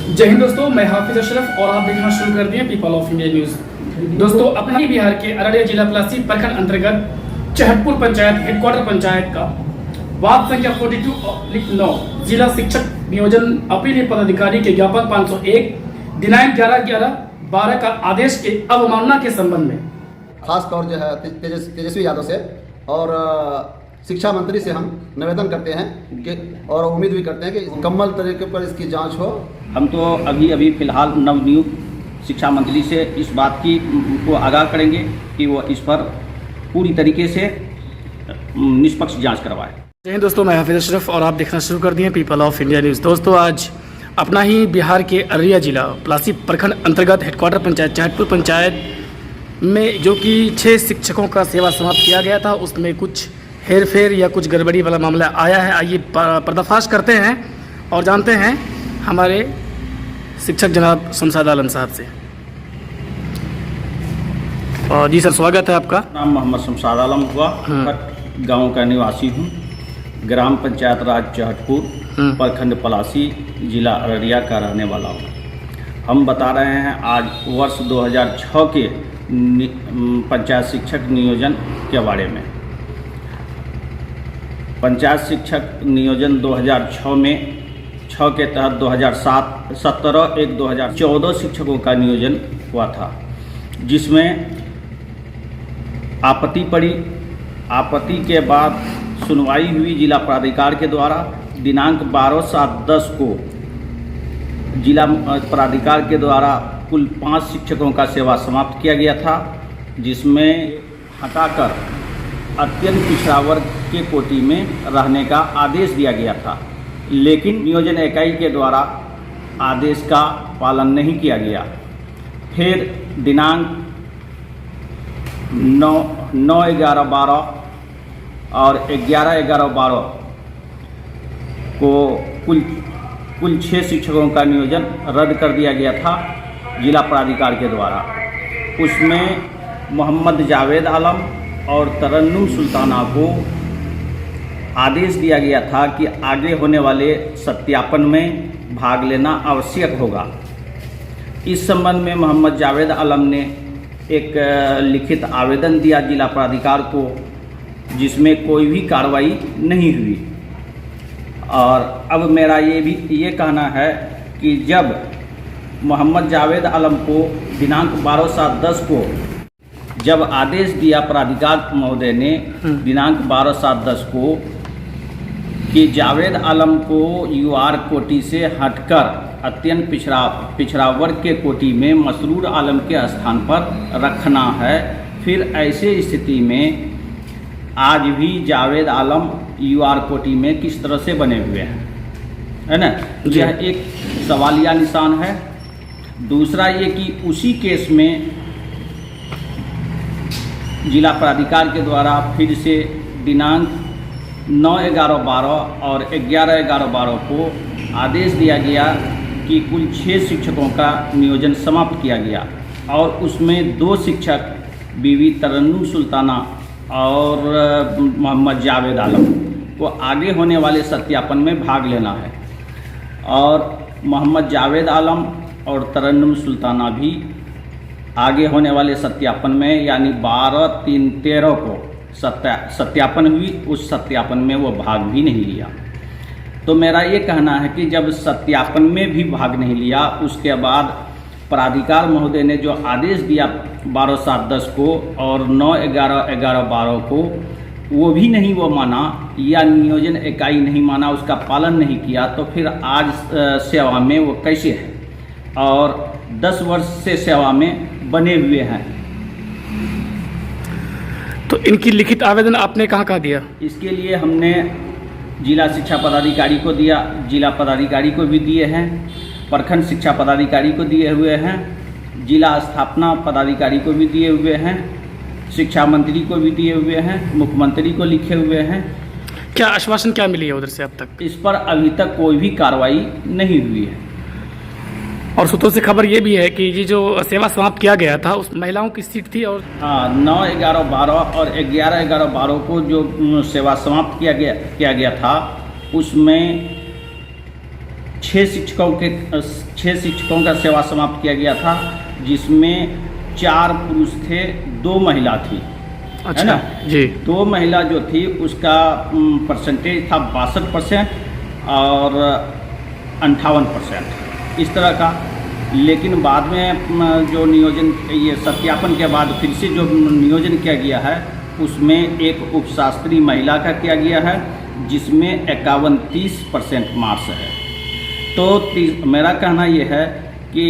जय हिंद दोस्तों, मैं हाफिज अशरफ और आप देखना शुरू कर दिए पीपल ऑफ इंडिया न्यूज। दोस्तों, अपना ही बिहार के अररिया जिला प्लासी प्रखंड अंतर्गत चहटपुर पंचायत हेडक्वार्टर पंचायत का वार्ड संख्या 42/9 जिला शिक्षक नियोजन अपीलीय पदाधिकारी के ज्ञापन 501 दिनांक 11/11/12 का आदेश के अवमानना के संबंध में खास तौर जो है तेजस्वी यादव से और शिक्षा मंत्री से हम निवेदन करते हैं कि और उम्मीद भी करते हैं कि मुकम्मल तरीके पर इसकी जांच हो। हम तो अभी फिलहाल नवनियुक्त शिक्षा मंत्री से इस बात की को आगाह करेंगे कि वो इस पर पूरी तरीके से निष्पक्ष जांच करवाए। जय हिंद दोस्तों, मैं हाफिज अशरफ और आप देखना शुरू कर दिए पीपल ऑफ इंडिया न्यूज़। दोस्तों, आज अपना ही बिहार के अररिया जिला प्लासी प्रखंड अंतर्गत हेडक्वार्टर पंचायत चहटपुर पंचायत में जो कि 6 शिक्षकों का सेवा समाप्त किया गया था, उसमें कुछ हेर फेर या कुछ गड़बड़ी वाला मामला आया है। आइए पर्दाफाश करते हैं और जानते हैं हमारे शिक्षक जनाब शमशाद आलम साहब से। जी सर, स्वागत है आपका। नाम मोहम्मद शमशाद आलम हुआ, गांव का निवासी हूं, ग्राम पंचायत राज चहटपुर प्रखंड पलासी जिला अररिया का रहने वाला हूं। हम बता रहे हैं आज वर्ष 2006 के पंचायत शिक्षक नियोजन के बारे में। पंचायत शिक्षक नियोजन 2006 में 6 के तहत 2007 17/1/2014 शिक्षकों का नियोजन हुआ था, जिसमें आपत्ति पड़ी। आपत्ति के बाद सुनवाई हुई जिला प्राधिकार के द्वारा। दिनांक 12/7/10 को जिला प्राधिकार के द्वारा कुल 5 शिक्षकों का सेवा समाप्त किया गया था, जिसमें हटाकर अत्यंत पिछड़ा वर्ग के कोटि में रहने का आदेश दिया गया था, लेकिन नियोजन इकाई के द्वारा आदेश का पालन नहीं किया गया। फिर दिनांक 9/11/12 और 11/11/12 को कुल 6 शिक्षकों का नियोजन रद्द कर दिया गया था जिला प्राधिकार के द्वारा। उसमें मोहम्मद जावेद आलम और तरन्नुम सुल्ताना को आदेश दिया गया था कि आगे होने वाले सत्यापन में भाग लेना आवश्यक होगा। इस संबंध में मोहम्मद जावेद आलम ने एक लिखित आवेदन दिया जिला प्राधिकार को, जिसमें कोई भी कार्रवाई नहीं हुई। और अब मेरा ये कहना है कि जब मोहम्मद जावेद आलम को दिनांक 12/7/10 को जब आदेश दिया प्राधिकार महोदय ने दिनांक 12/7/10 को कि जावेद आलम को यूआर कोटि से हटकर अत्यंत पिछड़ा वर्ग के कोटि में मसरूर आलम के स्थान पर रखना है, फिर ऐसे स्थिति में आज भी जावेद आलम यूआर कोटि में किस तरह से बने हुए हैं, है ना। यह एक सवालिया निशान है। दूसरा ये कि उसी केस में जिला प्राधिकार के द्वारा फिर से दिनांक 9/11/12 और 11/11/12 को आदेश दिया गया कि कुल 6 शिक्षकों का नियोजन समाप्त किया गया और उसमें 2 शिक्षक बीवी तरन्नुम सुल्ताना और मोहम्मद जावेद आलम को आगे होने वाले सत्यापन में भाग लेना है। और मोहम्मद जावेद आलम और तरन्नुम सुल्ताना भी आगे होने वाले सत्यापन में यानी 12/3/13 को सत्यापन हुई, उस सत्यापन में वो भाग भी नहीं लिया। तो मेरा ये कहना है कि जब सत्यापन में भी भाग नहीं लिया, उसके बाद प्राधिकार महोदय ने जो आदेश दिया 12/7/10 को और 9/11/11/12 को वो भी नहीं वो माना या नियोजन इकाई नहीं माना, उसका पालन नहीं किया, तो फिर आज सेवा में वो कैसे है और 10 वर्ष से सेवा में बने हुए हैं। तो इनकी लिखित आवेदन आपने कहाँ दिया? इसके लिए हमने जिला शिक्षा पदाधिकारी को दिया, जिला पदाधिकारी को भी दिए हैं, प्रखंड शिक्षा पदाधिकारी को दिए हुए हैं, जिला स्थापना पदाधिकारी को भी दिए हुए हैं, शिक्षा मंत्री को भी दिए हुए हैं, मुख्यमंत्री को लिखे हुए हैं। क्या आश्वासन क्या मिली है उधर से अब तक? इस पर अभी तक कोई भी कार्रवाई नहीं हुई है। और सूत्रों से खबर ये भी है कि ये जो सेवा समाप्त किया गया था उस महिलाओं की सीट थी और 9/11/12 और 11/11/12 को जो सेवा समाप्त किया गया था उसमें छः शिक्षकों का सेवा समाप्त किया गया था, जिसमें 4 पुरुष थे, 2 महिला थी। अच्छा, है ना जी। 2 महिला जो थी उसका परसेंटेज था 62% और 58% इस तरह का। लेकिन बाद में जो नियोजन, ये सत्यापन के बाद फिर से जो नियोजन किया गया है उसमें एक उपशास्त्री महिला का किया गया है, जिसमें 51-30% मार्क्स है। तो मेरा कहना ये है कि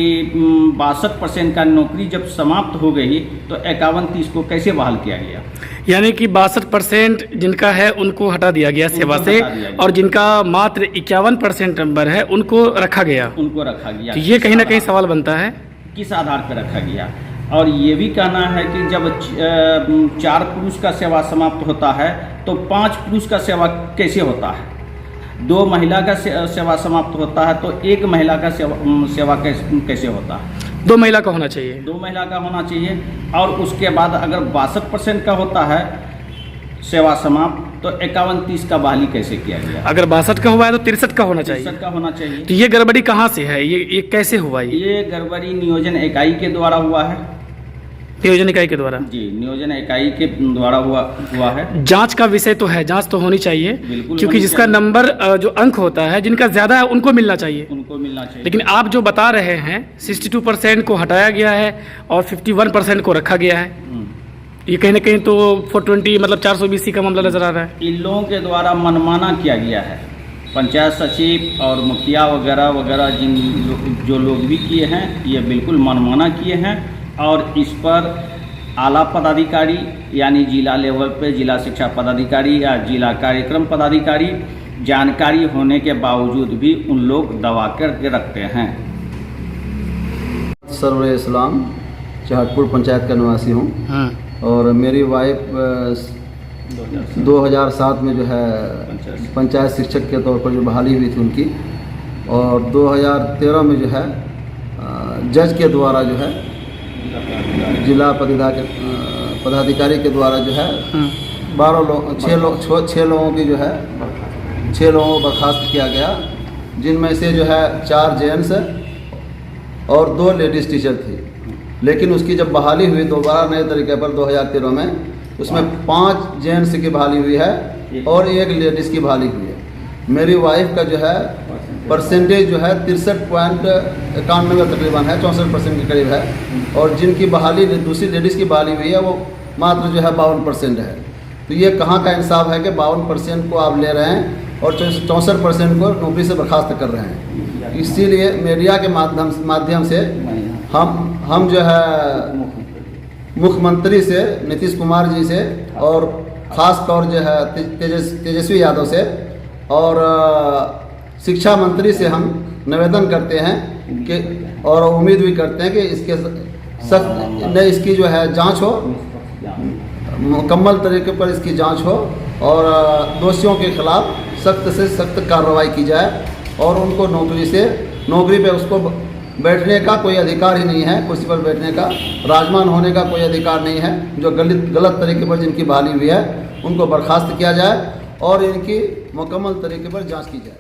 62% का नौकरी जब समाप्त हो गई तो 51-30 को कैसे बहाल किया गया? यानी कि 62% जिनका है उनको हटा दिया गया सेवा से, और जिनका मात्र 51% नंबर है उनको रखा गया। उनको रखा गया। तो ये कहीं ना कहीं सवाल बनता है, किस आधार पर रखा गया? और ये भी कहना है कि जब 4 पुरुष का सेवा समाप्त होता है तो 5 पुरुष का सेवा कैसे होता है? 2 महिला का सेवा समाप्त होता है तो 1 महिला का सेवा कैसे होता है? 2 महिला का होना चाहिए। 2 महिला का होना चाहिए। और उसके बाद अगर 62% का होता है सेवा समाप्त तो 51-30 का बहाली कैसे किया गया? अगर 62 का हुआ है तो 63 का होना चाहिए। 63 का होना चाहिए। तो ये गड़बड़ी कहाँ से है? ये कैसे हुआ? ये गड़बड़ी नियोजन इकाई के द्वारा हुआ है। नियोजन इकाई के द्वारा? जी, नियोजन इकाई के द्वारा हुआ है। जांच का विषय तो है, जांच तो होनी चाहिए, बिल्कुल, क्योंकि जिसका नंबर जो अंक होता है, जिनका ज़्यादा है उनको मिलना चाहिए। उनको मिलना चाहिए। लेकिन आप जो बता रहे हैं 62% को हटाया गया है और 51% को रखा गया है, ये कहीं ना कहीं तो 420 मतलब 420 का मामला नज़र आ रहा है। इन लोगों के द्वारा मनमाना किया गया है। पंचायत सचिव और मुखिया वगैरह वगैरह जो लोग भी किए हैं, ये बिल्कुल मनमाना किए हैं। और इस पर आला पदाधिकारी यानी जिला लेवल पे जिला शिक्षा पदाधिकारी या जिला कार्यक्रम पदाधिकारी जानकारी होने के बावजूद भी उन लोग दबा करके रखते हैं। सरवर इस्लाम चहटपुर पंचायत का निवासी हूँ और मेरी वाइफ 2007 में जो है पंचायत शिक्षक के तौर पर जो बहाली हुई थी उनकी, और 2013 में जो है जज के द्वारा जो है जिला पदाधिकारी के द्वारा जो है 6 लोगों की जो है 6 लोगों को बर्खास्त किया गया, जिनमें से जो है 4 जेंट्स और 2 लेडीज़ टीचर थी। लेकिन उसकी जब बहाली हुई दोबारा नए तरीके पर 2013 में, उसमेमें 5 जेंट्स की बहाली हुई है और 1 लेडीज़ की बहाली हुई है। मेरी वाइफ का जो है परसेंटेज जो है 63.91 तकरीबन है, 64% के करीब है, और जिनकी बहाली दूसरी लेडीज़ की बहाली हुई है वो मात्र जो है 52% है। तो ये कहाँ का इंसाफ है कि 52% को आप ले रहे हैं और 64% को नौकरी से बर्खास्त कर रहे हैं। इसीलिए मीडिया के माध्यम से हम जो है मुख्यमंत्री से, नीतीश कुमार जी से, और ख़ास तौर जो है तेजस्वी यादव से और शिक्षा मंत्री से हम निवेदन करते हैं कि, और उम्मीद भी करते हैं कि इसकी जो है जांच हो, मुकम्मल तरीके पर इसकी जांच हो और दोषियों के खिलाफ सख्त से सख्त कार्रवाई की जाए और उनको नौकरी पे उसको बैठने का कोई अधिकार ही नहीं है, कुर्सी पर बैठने का, राजमान होने का कोई अधिकार नहीं है। जो गलत तरीके पर जिनकी बहाली हुई है उनको बर्खास्त किया जाए और इनकी मुकम्मल तरीके पर जांच की जाए।